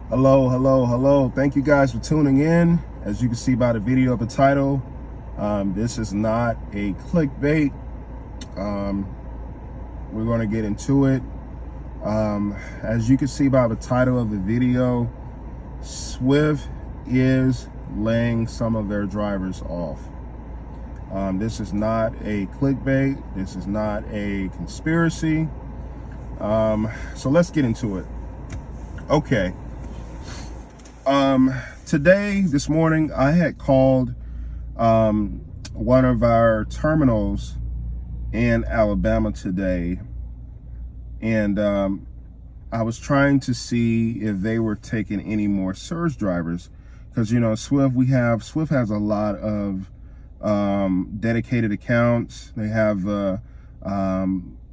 Hello, hello, hello. Thank you guys for tuning in. As you can see by the video of the title, this is not a clickbait. We're going to get into it. As you can see by the title of the video, Swift is laying some of their drivers off. This is not a clickbait. This is not a conspiracy. So let's get into it. Okay. This morning, I had called one of our terminals in Alabama today, and I was trying to see if they were taking any more surge drivers, because Swift has a lot of dedicated accounts. They have the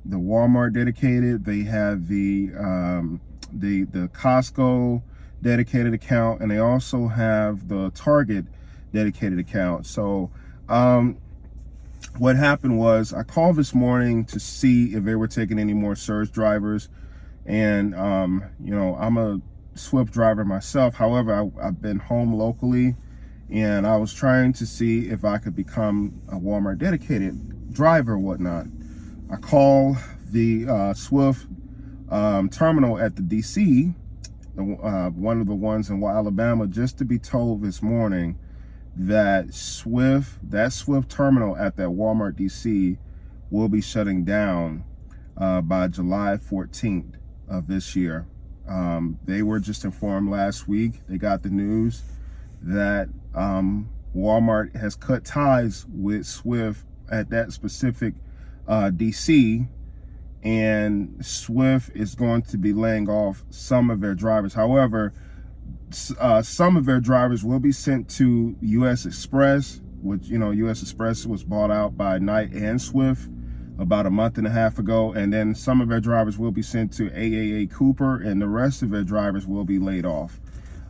Walmart dedicated. They have the Costco dedicated account, and they also have the Target dedicated account. So what happened was, I called this morning to see if they were taking any more surge drivers, and I'm a Swift driver myself. However, I've been home locally, and I was trying to see if I could become a Walmart dedicated driver or whatnot. I called the Swift terminal at the DC, one of the ones in Alabama, just to be told this morning that Swift terminal at that Walmart DC will be shutting down by July 14th of this year. They were just informed last week. They got the news that Walmart has cut ties with Swift at that specific DC, and Swift is going to be laying off some of their drivers. However, some of their drivers will be sent to US Express, which, US Express was bought out by Knight and Swift about a month and a half ago. And then some of their drivers will be sent to AAA Cooper, and the rest of their drivers will be laid off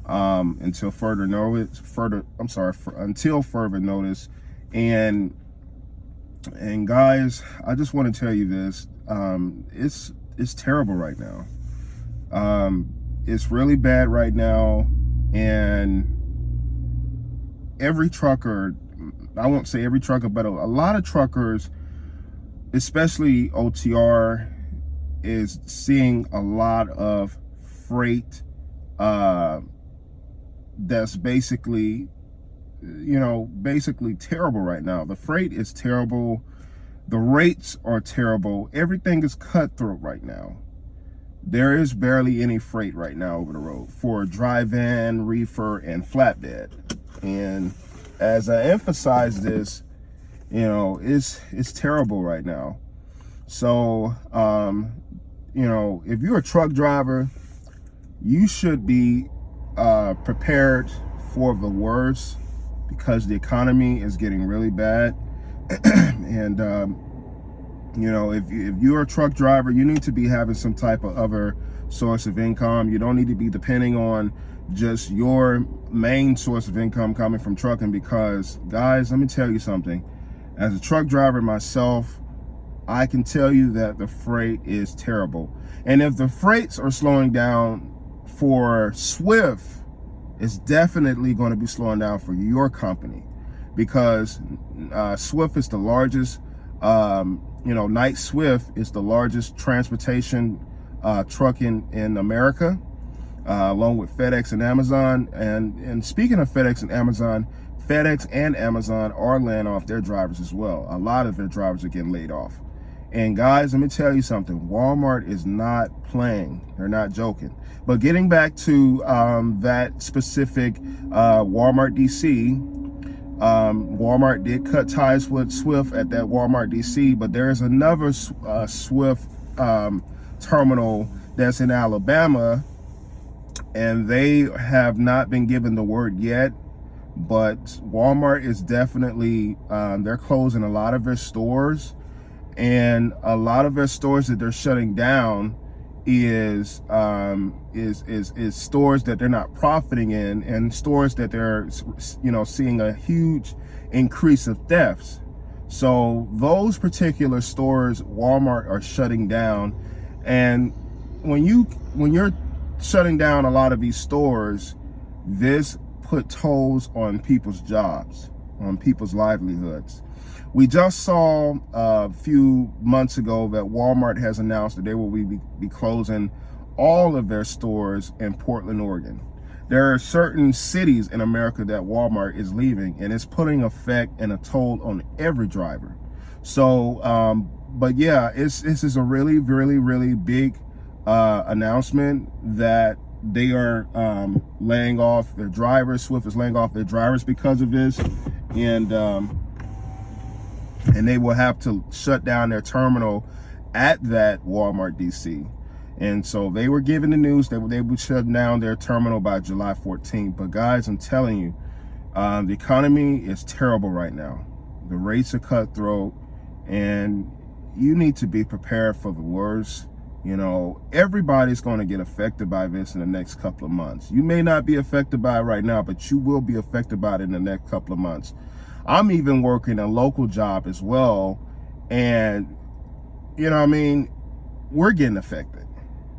until further notice. Until further notice. And guys, I just want to tell you this. It's terrible right now. It's really bad right now, and every trucker, I won't say every trucker, but a lot of truckers, especially OTR, is seeing a lot of freight that's basically terrible right now. The freight is terrible. The rates are terrible. Everything is cutthroat right now. There is barely any freight right now over the road for drive-in, reefer, and flatbed. And as I emphasize this, it's terrible right now. So, if you're a truck driver, you should be prepared for the worst, because the economy is getting really bad. And if you're a truck driver, you need to be having some type of other source of income. You don't need to be depending on just your main source of income coming from trucking, because, guys, let me tell you something. As a truck driver myself, I can tell you that the freight is terrible. And if the freights are slowing down for Swift, it's definitely going to be slowing down for your company, because Swift is the largest, Knight Swift is the largest transportation trucking in America, along with FedEx and Amazon. And speaking of FedEx and Amazon are laying off their drivers as well. A lot of their drivers are getting laid off. And guys, let me tell you something. Walmart is not playing. They're not joking. But getting back to that specific Walmart DC, Walmart did cut ties with Swift at that Walmart DC, but there is another Swift terminal that's in Alabama, and they have not been given the word yet. But Walmart is definitely, they're closing a lot of their stores, and a lot of their stores that they're shutting down is stores that they're not profiting in, and stores that they're seeing a huge increase of thefts. So those particular stores, Walmart, are shutting down. And when you're shutting down a lot of these stores, this put tolls on people's jobs, on people's livelihoods. We just saw a few months ago that Walmart has announced that they will be closing all of their stores in Portland, Oregon. There are certain cities in America that Walmart is leaving, and it's putting effect and a toll on every driver. So, but yeah, this is a really, really, really big announcement that they are laying off their drivers. Swift is laying off their drivers because of this, and they will have to shut down their terminal at that Walmart DC. And so they were given the news that they would shut down their terminal by July 14th. But guys, I'm telling you, the economy is terrible right now. The rates are cutthroat, and you need to be prepared for the worst. You know, everybody's going to get affected by this in the next couple of months. You may not be affected by it right now, but you will be affected by it in the next couple of months. I'm even working a local job as well, and you know what I mean, we're getting affected.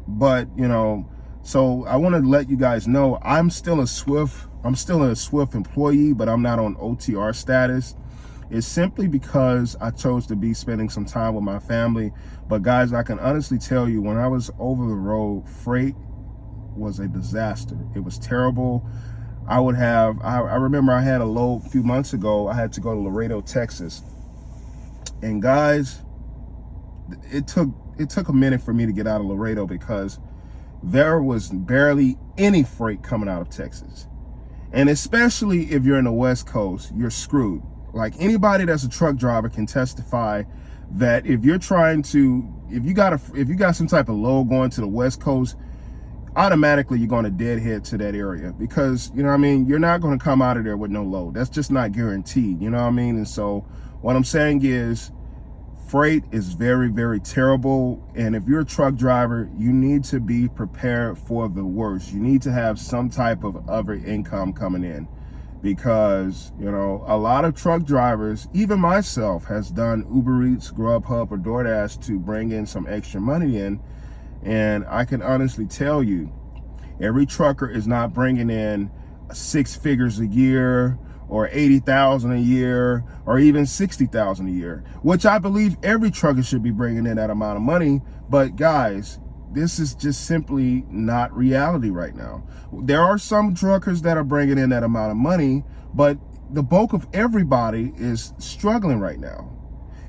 But you know, so I want to let you guys know I'm still a Swift employee, but I'm not on OTR status. It's simply because I chose to be spending some time with my family. But guys, I can honestly tell you, when I was over the road, freight was a disaster. It was terrible. I remember I had a load a few months ago. I had to go to Laredo, Texas. And guys, it took a minute for me to get out of Laredo because there was barely any freight coming out of Texas. And especially if you're in the West Coast, you're screwed. Like, anybody that's a truck driver can testify that if you got some type of load going to the West Coast, automatically you're going to deadhead to that area, because you know what I mean, you're not going to come out of there with no load. That's just not guaranteed, you know what I mean? And so what I'm saying is, freight is very, very terrible. And if you're a truck driver, you need to be prepared for the worst. You need to have some type of other income coming in, because you know, a lot of truck drivers, even myself, has done Uber Eats, Grubhub, or DoorDash to bring in some extra money in. And I can honestly tell you, every trucker is not bringing in 6 figures a year, or 80,000 a year, or even 60,000 a year, which I believe every trucker should be bringing in that amount of money. But guys, this is just simply not reality right now. There are some truckers that are bringing in that amount of money, but the bulk of everybody is struggling right now.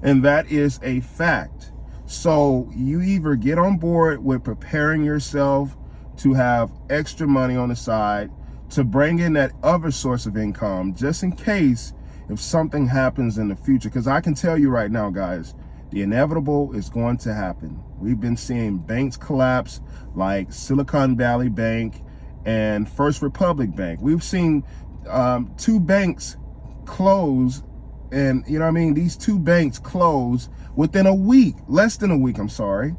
And that is a fact. So you either get on board with preparing yourself to have extra money on the side to bring in that other source of income, just in case if something happens in the future. Because I can tell you right now, guys, the inevitable is going to happen. We've been seeing banks collapse, like Silicon Valley Bank and First Republic Bank. We've seen 2 banks close, and you know what I mean, these 2 banks close within a week, less than a week, I'm sorry.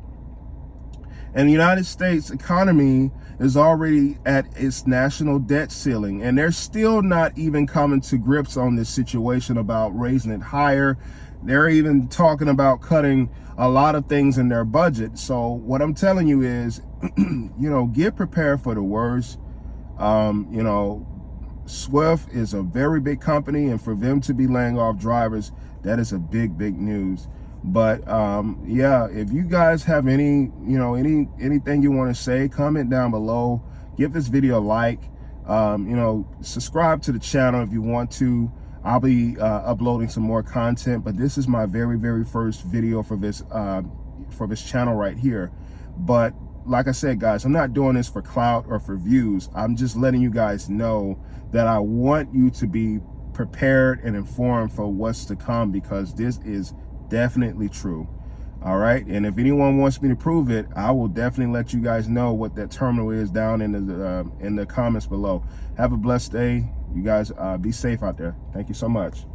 And the United States economy is already at its national debt ceiling, and they're still not even coming to grips on this situation about raising it higher. They're even talking about cutting a lot of things in their budget. So what I'm telling you is, you know, get prepared for the worst. You know, Swift is a very big company, and for them to be laying off drivers, that is a big, big news. But yeah, if you guys have anything you want to say, comment down below. Give this video a like. You know, subscribe to the channel if you want to. I'll be uploading some more content, but this is my very, very first video for this channel right here. But like I said, guys, I'm not doing this for clout or for views. I'm just letting you guys know that I want you to be prepared and informed for what's to come, because this is definitely true. All right, and if anyone wants me to prove it, I will definitely let you guys know what that terminal is down in the comments below. Have a blessed day, you guys. Be safe out there. Thank you so much.